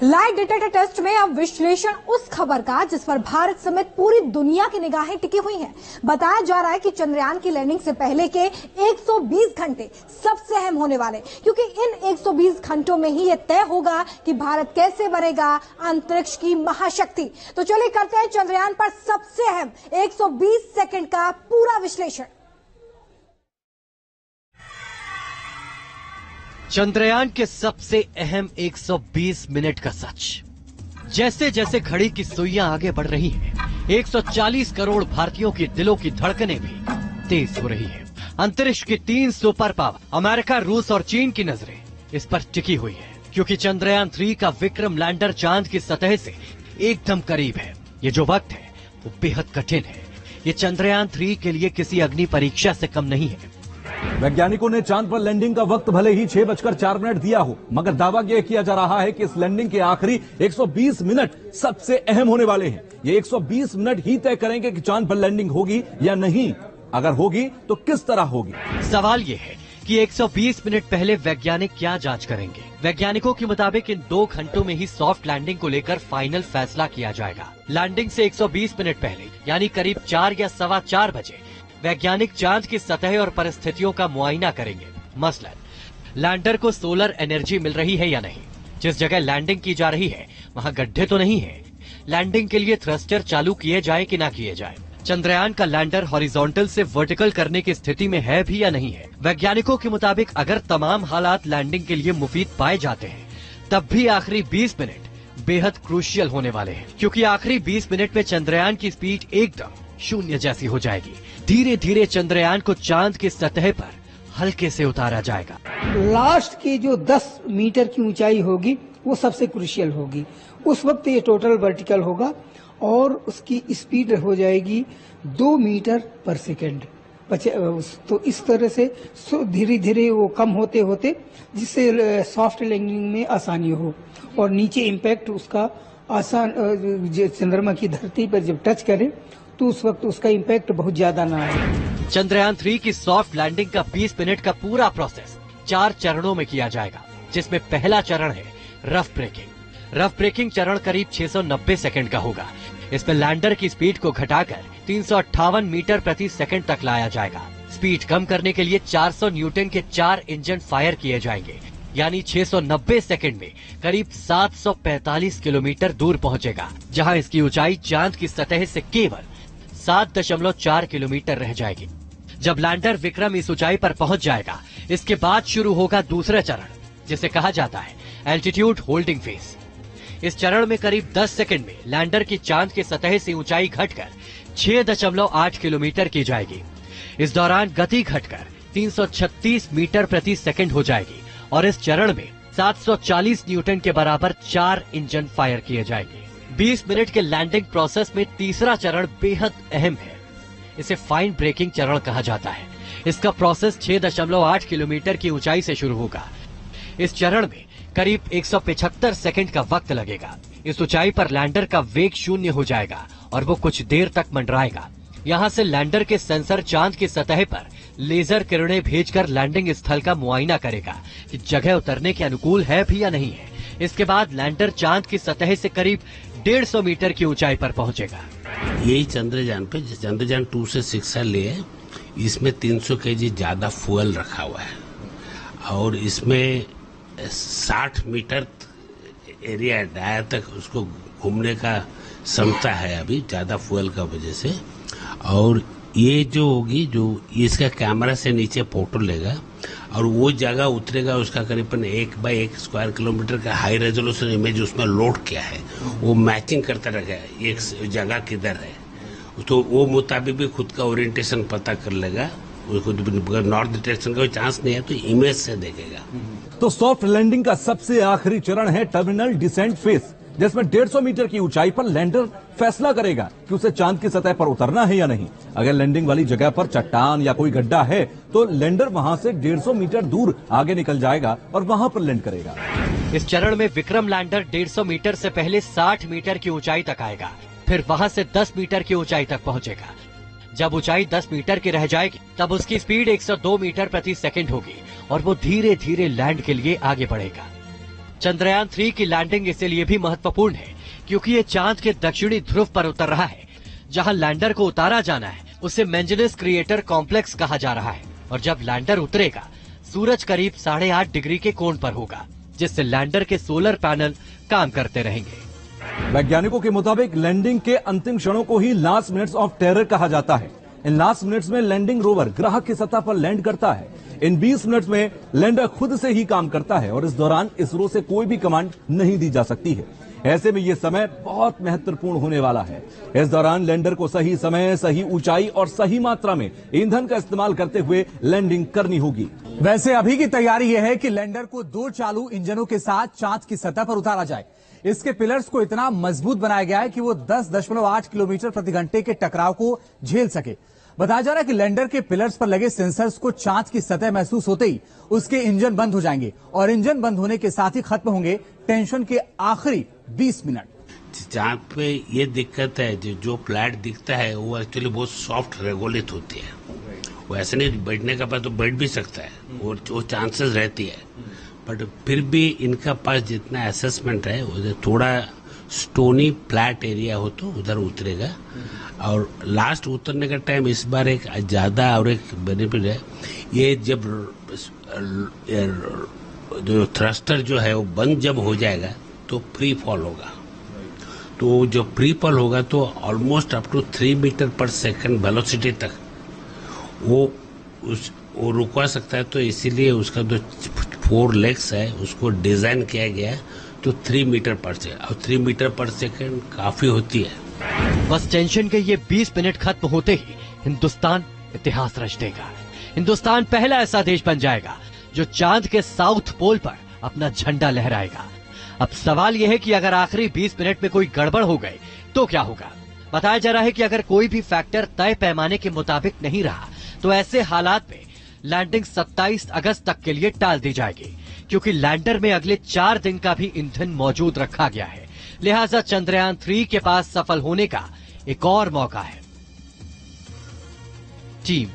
Light detector test में अब विश्लेषण उस खबर का जिस पर भारत समेत पूरी दुनिया की निगाहें टिकी हुई हैं। बताया जा रहा है कि चंद्रयान की लैंडिंग से पहले के 120 घंटे सबसे अहम होने वाले, क्योंकि इन 120 घंटों में ही यह तय होगा कि भारत कैसे बनेगा अंतरिक्ष की महाशक्ति। तो चलिए करते हैं चंद्रयान पर सबसे अहम 120 सेकंड का पूरा विश्लेषण। चंद्रयान के सबसे अहम 120 मिनट का सच। जैसे जैसे घड़ी की सुइयां आगे बढ़ रही हैं, 140 करोड़ भारतीयों की दिलों की धड़कनें भी तेज हो रही हैं। अंतरिक्ष की 3 सुपर पावर अमेरिका, रूस और चीन की नजरें इस पर टिकी हुई है, क्योंकि चंद्रयान 3 का विक्रम लैंडर चांद की सतह से एकदम करीब है। ये जो वक्त है वो बेहद कठिन है। ये चंद्रयान 3 के लिए किसी अग्नि परीक्षा से कम नहीं है। वैज्ञानिकों ने चांद पर लैंडिंग का वक्त भले ही 6:04 दिया हो, मगर दावा यह किया जा रहा है कि इस लैंडिंग के आखिरी 120 मिनट सबसे अहम होने वाले हैं। ये 120 मिनट ही तय करेंगे कि चांद पर लैंडिंग होगी या नहीं। अगर होगी तो किस तरह होगी। सवाल ये है कि 120 मिनट पहले वैज्ञानिक क्या जांच करेंगे। वैज्ञानिकों के मुताबिक इन 2 घंटों में ही सॉफ्ट लैंडिंग को लेकर फाइनल फैसला किया जाएगा। लैंडिंग से 120 मिनट पहले यानी करीब 4 या 4:15 बजे वैज्ञानिक चांद की सतह और परिस्थितियों का मुआयना करेंगे। मसलन लैंडर को सोलर एनर्जी मिल रही है या नहीं, जिस जगह लैंडिंग की जा रही है वहां गड्ढे तो नहीं है, लैंडिंग के लिए थ्रस्टर चालू किए जाए कि ना किए जाए, चंद्रयान का लैंडर हॉरिजॉन्टल से वर्टिकल करने की स्थिति में है भी या नहीं है। वैज्ञानिकों के मुताबिक अगर तमाम हालात लैंडिंग के लिए मुफीद पाए जाते हैं, तब भी आखिरी 20 मिनट बेहद क्रूशियल होने वाले हैं, क्योंकि आखिरी 20 मिनट में चंद्रयान की स्पीड एकदम शून्य जैसी हो जाएगी। धीरे धीरे चंद्रयान को चांद की सतह पर हल्के से उतारा जाएगा। लास्ट की जो 10 मीटर की ऊंचाई होगी वो सबसे क्रूशियल होगी। उस वक्त ये टोटल वर्टिकल होगा और उसकी स्पीड हो जाएगी 2 मीटर पर सेकेंड। तो इस तरह से धीरे धीरे वो कम होते होते जिससे सॉफ्ट लैंडिंग में आसानी हो और नीचे इम्पैक्ट उसका आसान, चंद्रमा की धरती पर जब टच करे तो उस वक्त उसका इम्पैक्ट बहुत ज्यादा ना आए। चंद्रयान 3 की सॉफ्ट लैंडिंग का 20 मिनट का पूरा प्रोसेस 4 चरणों में किया जाएगा, जिसमें पहला चरण है रफ ब्रेकिंग। रफ ब्रेकिंग चरण करीब 690 सेकंड का होगा। इसमें लैंडर की स्पीड को घटाकर 358 मीटर प्रति सेकंड तक लाया जाएगा। स्पीड कम करने के लिए 400 न्यूटन के 4 इंजन फायर किए जाएंगे, यानी 690 सेकंड में करीब 745 किलोमीटर दूर पहुंचेगा, जहां इसकी ऊंचाई चांद की सतह से केवल 7.4 किलोमीटर रह जाएगी। जब लैंडर विक्रम इस ऊंचाई पर पहुंच जाएगा, इसके बाद शुरू होगा दूसरा चरण, जिसे कहा जाता है एल्टीट्यूड होल्डिंग फेज। इस चरण में करीब 10 सेकंड में लैंडर की चांद की सतह से ऊंचाई घटकर 6.8 किलोमीटर की जाएगी। इस दौरान गति घटकर 336 मीटर प्रति सेकंड हो जाएगी और इस चरण में 740 न्यूटन के बराबर 4 इंजन फायर किए जाएंगे। 20 मिनट के लैंडिंग प्रोसेस में तीसरा चरण बेहद अहम है। इसे फाइन ब्रेकिंग चरण कहा जाता है। इसका प्रोसेस 6.8 किलोमीटर की ऊंचाई से शुरू होगा। इस चरण में करीब 175 सेकंड का वक्त लगेगा। इस ऊंचाई पर लैंडर का वेग शून्य हो जाएगा और वो कुछ देर तक मंडराएगा। यहाँ से लैंडर के सेंसर चांद की सतह पर लेजर किरणें भेजकर लैंडिंग स्थल का मुआयना करेगा कि जगह उतरने के अनुकूल है भी या नहीं है। इसके बाद लैंडर चांद की सतह से करीब 150 मीटर की ऊंचाई पर पहुंचेगा। यही चंद्रयान पे चंद्रयान 2 से 6 साल लिए, इसमें 300 केजी ज्यादा फ्यूल रखा हुआ है और इसमें 60 मीटर एरिया डाया तक उसको घूमने का क्षमता है अभी ज्यादा फ्यूल का वजह से। और ये जो होगी, जो इसका कैमरा से नीचे फोटो लेगा और वो जगह उतरेगा, उसका करीबन 1 बाय 1 स्क्वायर किलोमीटर का हाई रेजोल्यूशन इमेज उसमें लोड किया है, वो मैचिंग करता रहेगा एक जगह किधर है, तो वो मुताबिक भी खुद का ओरिएंटेशन पता कर लेगा। नॉर्थ डिटेक्शन का कोई चांस नहीं है तो इमेज से देखेगा। तो सॉफ्ट लैंडिंग का सबसे आखिरी चरण है टर्मिनल डिसेंट फेज, जिसमें 150 मीटर की ऊंचाई पर लैंडर फैसला करेगा कि उसे चांद की सतह पर उतरना है या नहीं। अगर लैंडिंग वाली जगह पर चट्टान या कोई गड्ढा है तो लैंडर वहां से 150 मीटर दूर आगे निकल जाएगा और वहां पर लैंड करेगा। इस चरण में विक्रम लैंडर 150 मीटर से पहले 60 मीटर की ऊंचाई तक आएगा, फिर वहां से 10 मीटर की ऊंचाई तक पहुंचेगा। जब ऊंचाई 10 मीटर की रह जाएगी तब उसकी स्पीड 102 मीटर प्रति सेकंड होगी और वो धीरे धीरे लैंड के लिए आगे बढ़ेगा। चंद्रयान 3 की लैंडिंग इसलिए भी महत्वपूर्ण है क्योंकि ये चांद के दक्षिणी ध्रुव पर उतर रहा है। जहां लैंडर को उतारा जाना है उसे मेंजिनस क्रिएटर कॉम्प्लेक्स कहा जा रहा है और जब लैंडर उतरेगा सूरज करीब 8.5 डिग्री के कोण पर होगा, जिससे लैंडर के सोलर पैनल काम करते रहेंगे। वैज्ञानिकों के मुताबिक लैंडिंग के अंतिम क्षणों को ही लास्ट मिनट्स ऑफ टेरर कहा जाता है। इन लास्ट मिनट्स में लैंडिंग रोवर ग्रह की सतह पर लैंड करता है। इन 20 मिनट्स में लैंडर खुद से ही काम करता है और इस दौरान इसरो से कोई भी कमांड नहीं दी जा सकती है। ऐसे में यह समय बहुत महत्वपूर्ण होने वाला है। इस दौरान लैंडर को सही समय, सही ऊंचाई और सही मात्रा में ईंधन का इस्तेमाल करते हुए लैंडिंग करनी होगी। वैसे अभी की तैयारी यह है कि लैंडर को 2 चालू इंजनों के साथ चांद की सतह पर उतारा जाए। इसके पिलर्स को इतना मजबूत बनाया गया है कि वो 10.8 किलोमीटर प्रति घंटे के टकराव को झेल सके। बताया जा रहा है कि लैंडर के पिलर्स पर लगे सेंसर्स को चांद की सतह महसूस होते ही उसके इंजन बंद हो जाएंगे और इंजन बंद होने के साथ ही खत्म होंगे टेंशन के आखिरी 20 मिनट। चांद पे ये दिक्कत है, जो फ्लैट दिखता है वो एक्चुअली बहुत सॉफ्ट रेगुलेट होती है। वो ऐसे नहीं बैठने का पास तो बैठ भी सकता है और वो चांसेस रहती है, बट फिर भी इनका पास जितना असेसमेंट है उधर थोड़ा स्टोनी फ्लैट एरिया हो तो उधर उतरेगा। और लास्ट उतरने का टाइम इस बार एक ज्यादा और एक बेनिफिट है, ये जब जो थ्रस्टर जो है वो बंद जब हो जाएगा तो फ्री फॉल होगा। तो जो फ्री फॉल होगा तो ऑलमोस्ट अप टू 3 मीटर पर सेकंड वेलोसिटी तक वो रुकवा सकता है। तो इसीलिए उसका जो 4 लेग्स है उसको डिजाइन किया गया है तो 3 मीटर पर सेकंड, और 3 मीटर पर सेकंड काफी होती है। बस टेंशन के ये 20 मिनट खत्म होते ही हिंदुस्तान इतिहास रच देगा। हिंदुस्तान पहला ऐसा देश बन जाएगा जो चांद के साउथ पोल पर अपना झंडा लहराएगा। अब सवाल यह है कि अगर आखिरी 20 मिनट में कोई गड़बड़ हो गई तो क्या होगा। बताया जा रहा है कि अगर कोई भी फैक्टर तय पैमाने के मुताबिक नहीं रहा तो ऐसे हालात में लैंडिंग 27 अगस्त तक के लिए टाल दी जाएगी, क्योंकि लैंडर में अगले 4 दिन का भी ईंधन मौजूद रखा गया है। लिहाजा चंद्रयान 3 के पास सफल होने का एक और मौका है। टीम